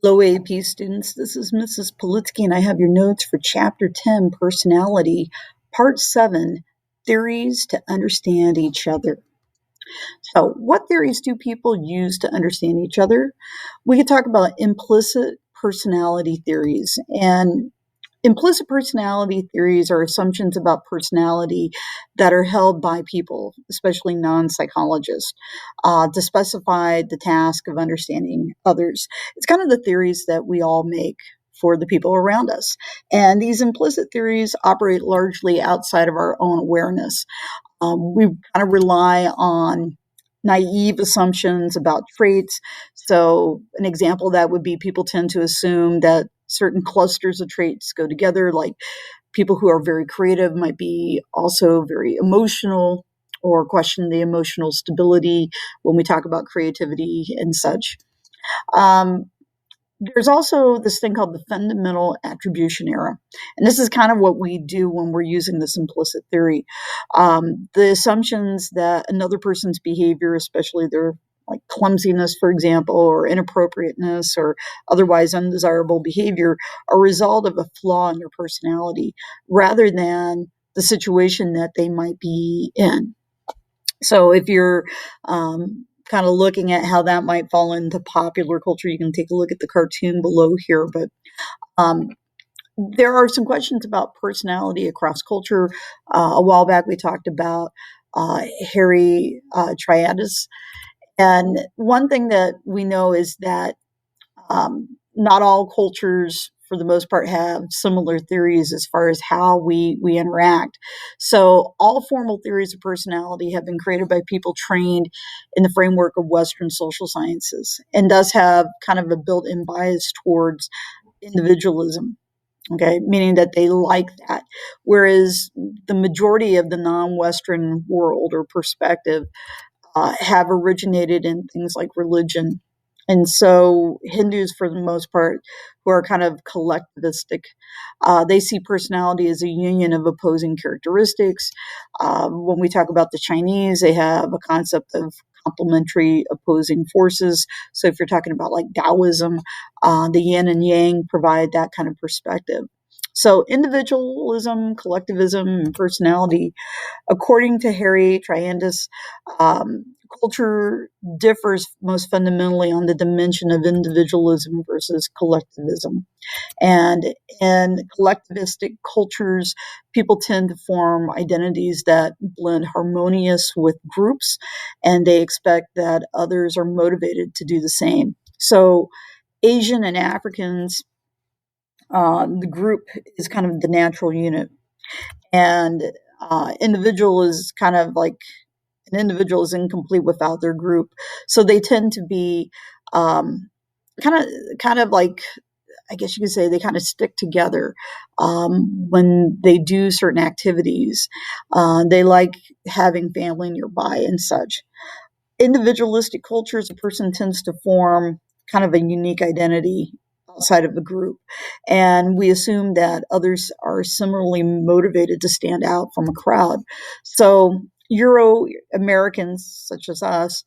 Hello, AP students. This is Mrs. Politsky, and I have your notes for Chapter 10, Personality, Part 7, Theories to Understand Each Other. So, what theories do people use to understand each other? We could talk about implicit personality theories. And implicit personality theories are assumptions about personality that are held by people, especially non psychologists, to specify the task of understanding others. It's kind of the theories that we all make for the people around us. And these implicit theories operate largely outside of our own awareness. We kind of rely on naive assumptions about traits. So, an example of that would be people tend to assume that certain clusters of traits go together, like people who are very creative might be also very emotional, or question the emotional stability when we talk about creativity and such. Um, there's also this thing called the fundamental attribution error. And this is kind of what we do when we're using this implicit theory. The assumptions that another person's behavior, especially their like clumsiness, for example, or inappropriateness or otherwise undesirable behavior, are a result of a flaw in their personality rather than the situation that they might be in. So if you're kind of looking at how that might fall into popular culture, you can take a look at the cartoon below here. But um, there are some questions about personality across culture. A while back, we talked about Harry Triadis. And one thing that we know is that not all cultures, for the most part, have similar theories as far as how we interact. So, all formal theories of personality have been created by people trained in the framework of Western social sciences and thus have kind of a built in bias towards individualism. Okay, meaning that they like that. Whereas the majority of the non Western world or perspective have originated in things like religion. And so Hindus, for the most part, who are kind of collectivistic, they see personality as a union of opposing characteristics. When we talk about the Chinese, they have a concept of complementary opposing forces. So if you're talking about like Taoism, the yin and yang provide that kind of perspective. So individualism, collectivism, and personality, according to Harry Triandis, culture differs most fundamentally on the dimension of individualism versus collectivism. And in collectivistic cultures, people tend to form identities that blend harmonious with groups, and they expect that others are motivated to do the same. So, Asian and Africans, the group is kind of the natural unit, and individual is kind of like an individual is incomplete without their group. So they tend to be um, kind of like, I guess you could say, they kind of stick together when they do certain activities. They like having family nearby and such. Individualistic cultures, a person tends to form kind of a unique identity outside of the group. And we assume that others are similarly motivated to stand out from a crowd. So, Euro Americans, such as us,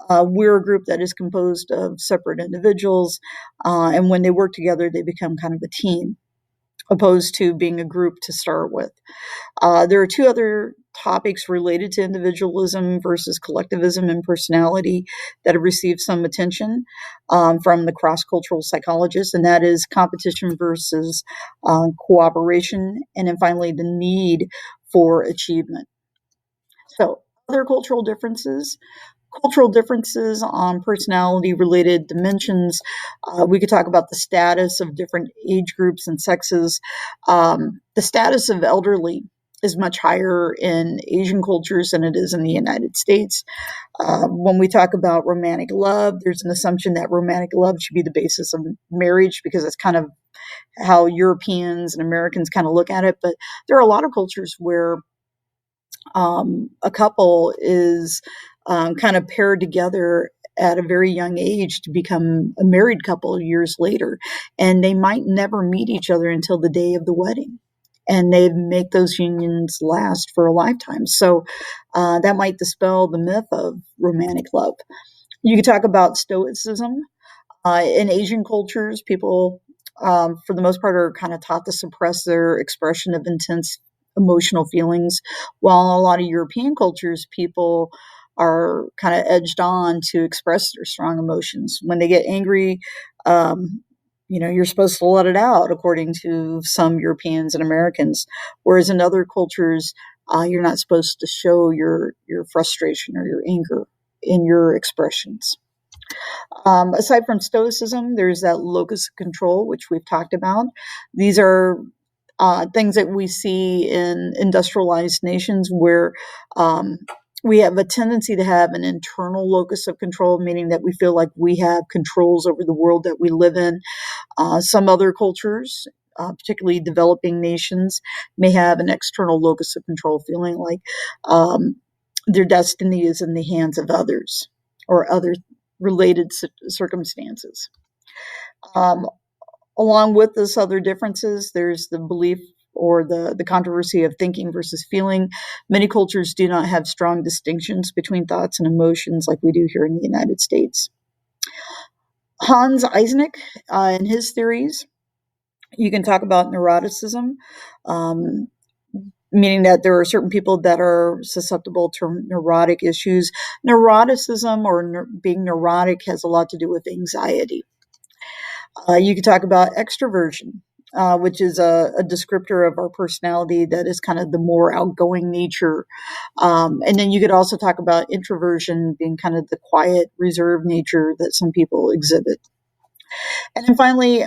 we're a group that is composed of separate individuals. And when they work together, they become kind of a team, opposed to being a group to start with. There are two other topics related to individualism versus collectivism and personality that have received some attention from the cross cultural psychologists, and that is competition versus cooperation, and then finally, the need for achievement. So, other cultural differences. Cultural differences on personality related dimensions. We could talk about the status of different age groups and sexes. The status of elderly is much higher in Asian cultures than it is in the United States. When we talk about romantic love, there's an assumption that romantic love should be the basis of marriage because it's kind of how Europeans and Americans kind of look at it. But there are a lot of cultures where a couple is kind of paired together at a very young age to become a married couple years later. And they might never meet each other until the day of the wedding. And they make those unions last for a lifetime. So that might dispel the myth of romantic love. You could talk about stoicism. In Asian cultures, people, for the most part, are kind of taught to suppress their expression of intense emotional feelings, while in a lot of European cultures, people are kind of edged on to express their strong emotions. When they get angry, um, you're supposed to let it out, according to some Europeans and Americans, whereas in other cultures, you're not supposed to show your frustration or your anger in your expressions. Aside from Stoicism, there's that locus of control, which we've talked about. These are things that we see in industrialized nations where um, we have a tendency to have an internal locus of control, meaning that we feel like we have controls over the world that we live in. Some other cultures, particularly developing nations, may have an external locus of control, feeling like um, their destiny is in the hands of others or other related circumstances. Um, Along with this other differences, there's the belief or the controversy of thinking versus feeling. Many cultures do not have strong distinctions between thoughts and emotions like we do here in the United States. Hans Eisnick, in his theories, you can talk about neuroticism, um, meaning that there are certain people that are susceptible to neurotic issues. Neuroticism or being neurotic has a lot to do with anxiety. You could talk about extroversion, which is a descriptor of our personality that is kind of the more outgoing nature. And then you could also talk about introversion being kind of the quiet, reserved nature that some people exhibit. And then finally,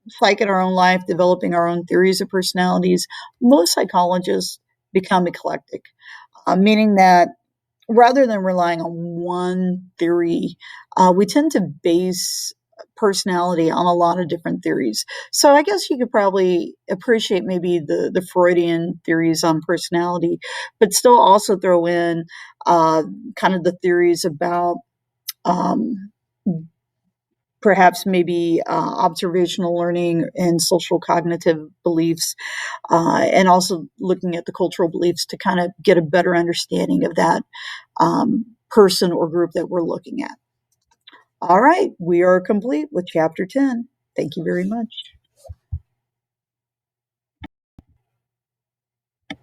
psych in our own life, developing our own theories of personalities. Most psychologists become eclectic, meaning that rather than relying on one theory, we tend to base personality on a lot of different theories. So I guess you could probably appreciate maybe the Freudian theories on personality, but still also throw in uh, kind of the theories about um, perhaps maybe observational learning and social cognitive beliefs, and also looking at the cultural beliefs to kind of get a better understanding of that person or group that we're looking at. All right, we are complete with chapter 10. Thank you very much.